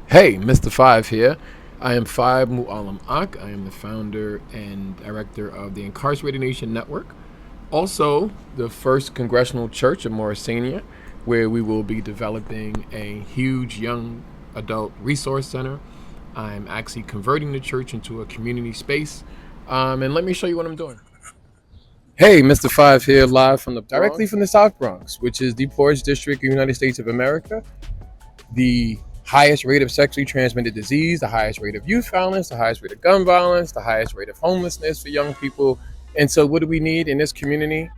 Hey, Mr. Five here. I am Five Mu'alam Ak. I am the founder and director of the Incarcerated Nation Network. Also, the first congressional church of Mauritania, where we will be developing a huge young adult resource center. I'm actually converting the church into a community space. And let me show you what I'm doing. Hey, Mr. Five here, live from directly from the South Bronx, which is the poorest district in the United States of America. The highest rate of sexually transmitted disease, the highest rate of youth violence, the highest rate of gun violence, the highest rate of homelessness for young people. And so, what do we need in this community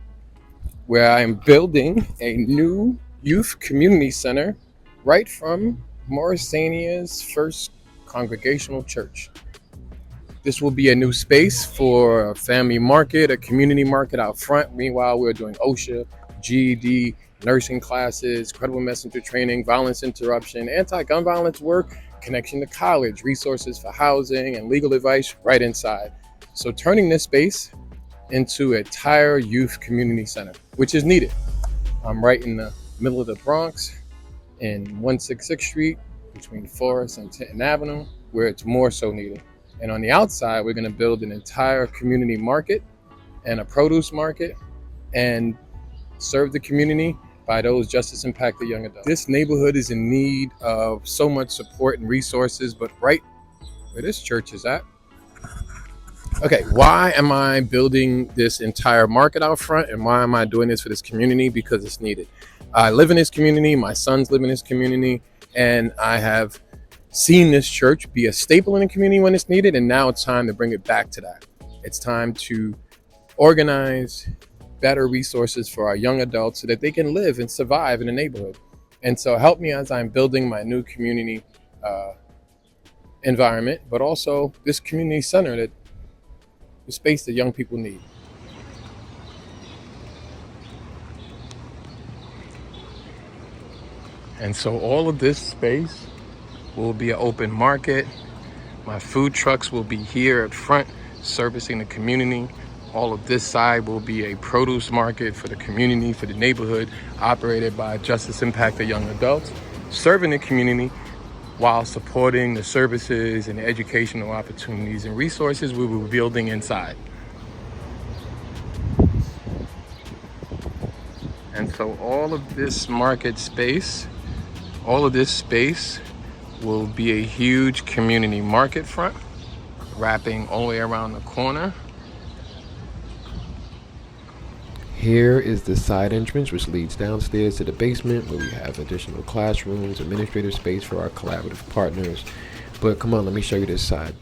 where I am building a new youth community center right from Mauritania's first congregational church? This will be a new space for a family market, a community market out front. Meanwhile, we're doing OSHA, GED, nursing classes, credible messenger training, violence interruption, anti-gun violence work, connection to college, resources for housing, and legal advice right inside. So turning this space into a entire youth community center, which is needed. I'm right in the middle of the Bronx in 166th Street between Forest and Tinton Avenue, where it's more so needed. And on the outside, we're going to build an entire community market and a produce market and serve the community by those justice impacted young adults. This neighborhood is in need of so much support and resources, but right where this church is at. Okay, why am I building this entire market out front, and why am I doing this for this community? Because it's needed. I live in this community, my sons live in this community, and I have seen this church be a staple in the community when it's needed, and now it's time to bring it back to that. It's time to organize better resources for our young adults so that they can live and survive in the neighborhood. And so help me as I'm building my new community environment, but also this community center, that the space that young people need. And so all of this space will be an open market. My food trucks will be here at front servicing the community. All of this side will be a produce market for the community, for the neighborhood, operated by justice impacted young adults, serving the community while supporting the services and the educational opportunities and resources we will be building inside. And so all of this market space, all of this space will be a huge community market front, wrapping all the way around the corner. Here is the side entrance, which leads downstairs to the basement, where we have additional classrooms, administrative space for our collaborative partners. But come on, let me show you this side.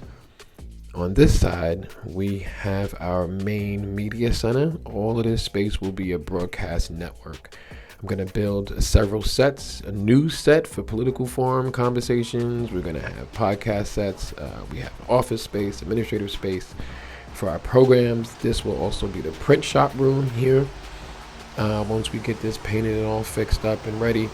On this side, we have our main media center. All of this space will be a broadcast network. I'm going to build several sets, a new set for political forum conversations. We're going to have podcast sets. We have office space, administrative space for our programs. This will also be the print shop room here once we get this painted and all fixed up and ready.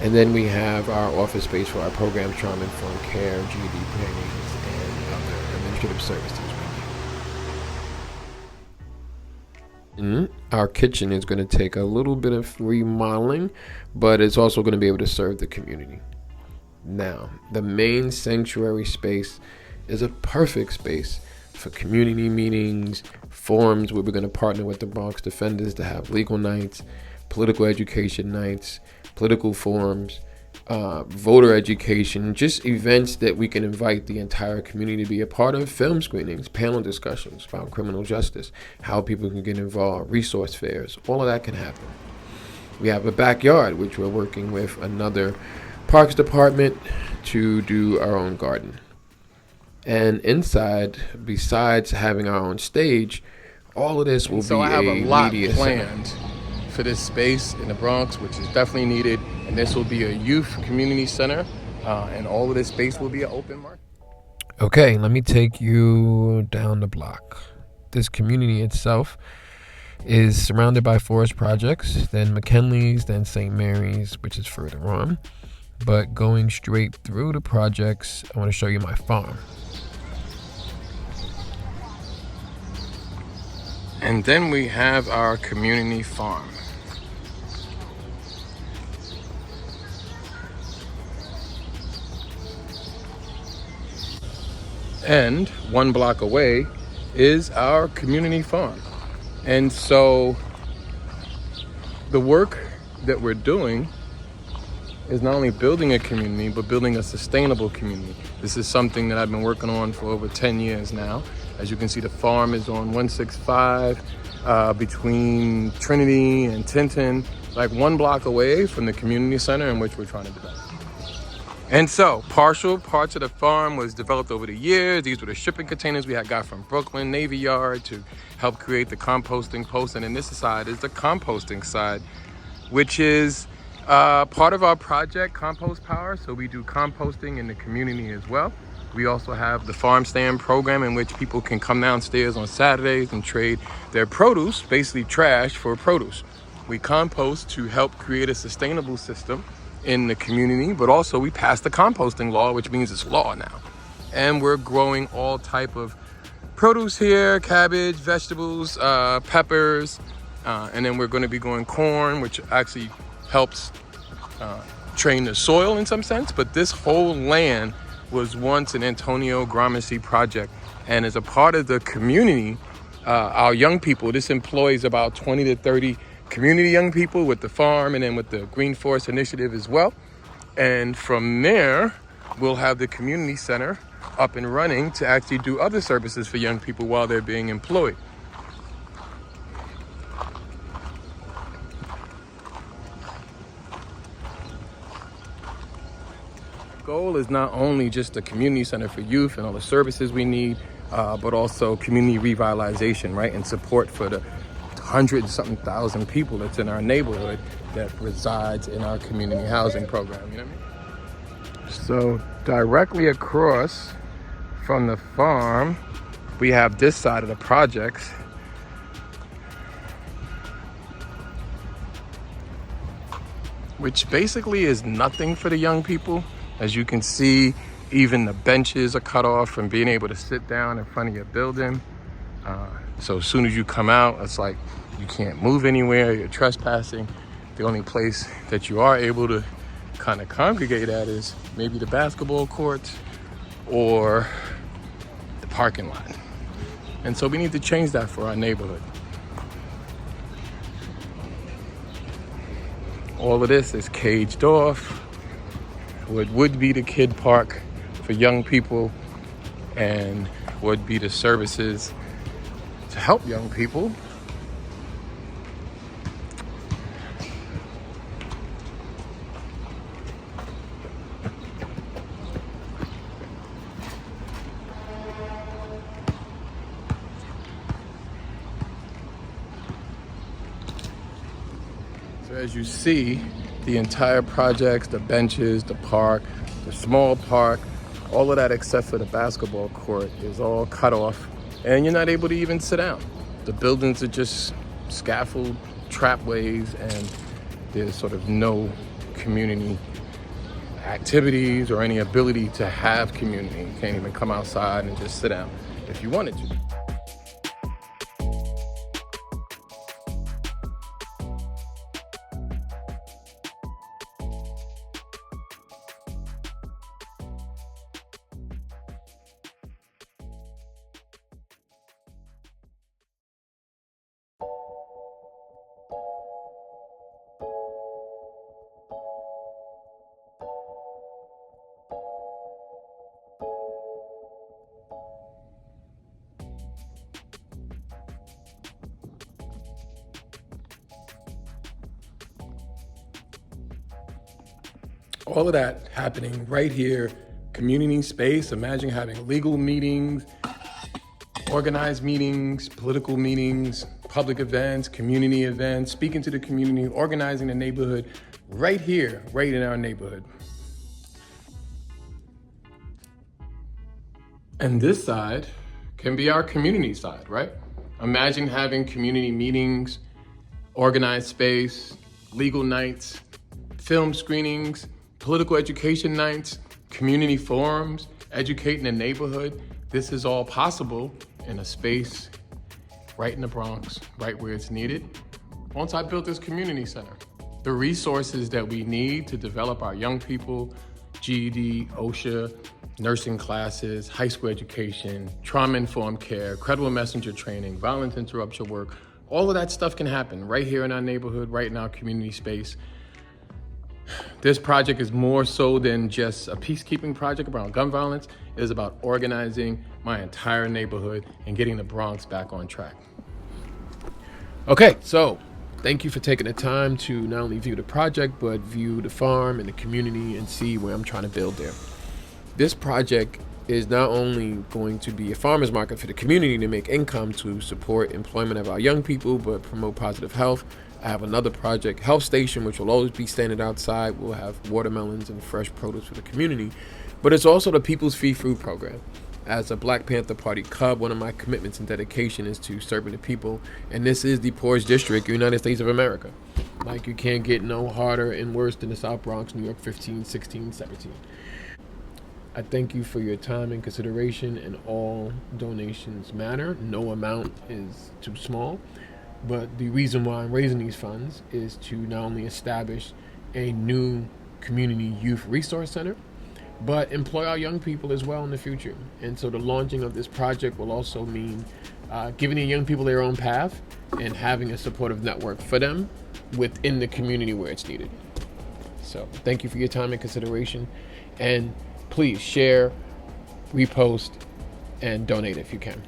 And then we have our office space for our programs, trauma-informed care, GED trainings, and other administrative services. Our kitchen is going to take a little bit of remodeling, but it's also going to be able to serve the community. Now, the main sanctuary space is a perfect space for community meetings, forums where we're going to partner with the Bronx Defenders to have legal nights, political education nights, political forums, voter education, just events that we can invite the entire community to be a part of, film screenings, panel discussions about criminal justice, how people can get involved, resource fairs, all of that can happen. We have a backyard, which we're working with another parks department to do our own garden. And inside, besides having our own stage, all of this will be a media center. So I have a lot planned for this space in the Bronx, which is definitely needed. And this will be a youth community center, and all of this space will be an open market. Okay, let me take you down the block. This community itself is surrounded by forest projects, then McKinley's, then St. Mary's, which is further on. But going straight through the projects, I want to show you my farm. And then we have our community farm. And 1 block away is our community farm. And so the work that we're doing is not only building a community, but building a sustainable community. This is something that I've been working on for over 10 years now. As you can see, the farm is on 165 between Trinity and Tinton, like 1 block away from the community center in which we're trying to develop. And so partial parts of the farm was developed over the years. These were the shipping containers we had got from Brooklyn Navy Yard to help create the composting post. And then this side is the composting side, which is part of our project, Compost Power. So we do composting in the community as well. We also have the farm stand program in which people can come downstairs on Saturdays and trade their produce, basically trash, for produce. We compost to help create a sustainable system in the community, but also we passed the composting law, which means it's law now. And we're growing all type of produce here, cabbage, vegetables, peppers, and then we're going to be growing corn, which actually helps train the soil in some sense. But this whole land was once an Antonio Gramsci project, and as a part of the community, our young people, this employs about 20 to 30 community young people with the farm and then with the Green Forest Initiative as well. And from there, we'll have the community center up and running to actually do other services for young people while they're being employed. Goal is not only just a community center for youth and all the services we need, but also community revitalization, right? And support for the 100-something thousand people that's in our neighborhood that resides in our community housing program, you know what I mean? So directly across from the farm, we have this side of the projects. Which basically is nothing for the young people. As you can see, even the benches are cut off from being able to sit down in front of your building. So as soon as you come out, it's like you can't move anywhere, you're trespassing. The only place that you are able to kind of congregate at is maybe the basketball courts or the parking lot. And so we need to change that for our neighborhood. All of this is caged off. What would be the kid park for young people and would be the services to help young people. So as you see, the entire projects, the benches, the park, the small park, all of that except for the basketball court is all cut off, and you're not able to even sit down. The buildings are just scaffold trapways, and there's sort of no community activities or any ability to have community. You can't even come outside and just sit down if you wanted to. All of that happening right here, community space. Imagine having legal meetings, organized meetings, political meetings, public events, community events, speaking to the community, organizing the neighborhood right here, right in our neighborhood. And this side can be our community side, right? Imagine having community meetings, organized space, legal nights, film screenings, political education nights, community forums, educating the neighborhood. This is all possible in a space right in the Bronx, right where it's needed. Once I built this community center, the resources that we need to develop our young people, GED, OSHA, nursing classes, high school education, trauma-informed care, credible messenger training, violence interruption work. All of that stuff can happen right here in our neighborhood, right in our community space. This project is more so than just a peacekeeping project around gun violence. It is about organizing my entire neighborhood and getting the Bronx back on track. Okay, so thank you for taking the time to not only view the project, but view the farm and the community and see where I'm trying to build there. This project is not only going to be a farmer's market for the community to make income to support employment of our young people, but promote positive health. I have another project, Health Station, which will always be standing outside. We'll have watermelons and fresh produce for the community. But it's also the People's Free Food Program. As a Black Panther Party Cub, one of my commitments and dedication is to serving the people. And this is the poorest district in the United States of America. Like, you can't get no harder and worse than the South Bronx, New York 15, 16, 17. I thank you for your time and consideration, and all donations matter. No amount is too small. But the reason why I'm raising these funds is to not only establish a new community youth resource center, but employ our young people as well in the future. And so the launching of this project will also mean giving the young people their own path and having a supportive network for them within the community where it's needed. So thank you for your time and consideration. And please share, repost, and donate if you can.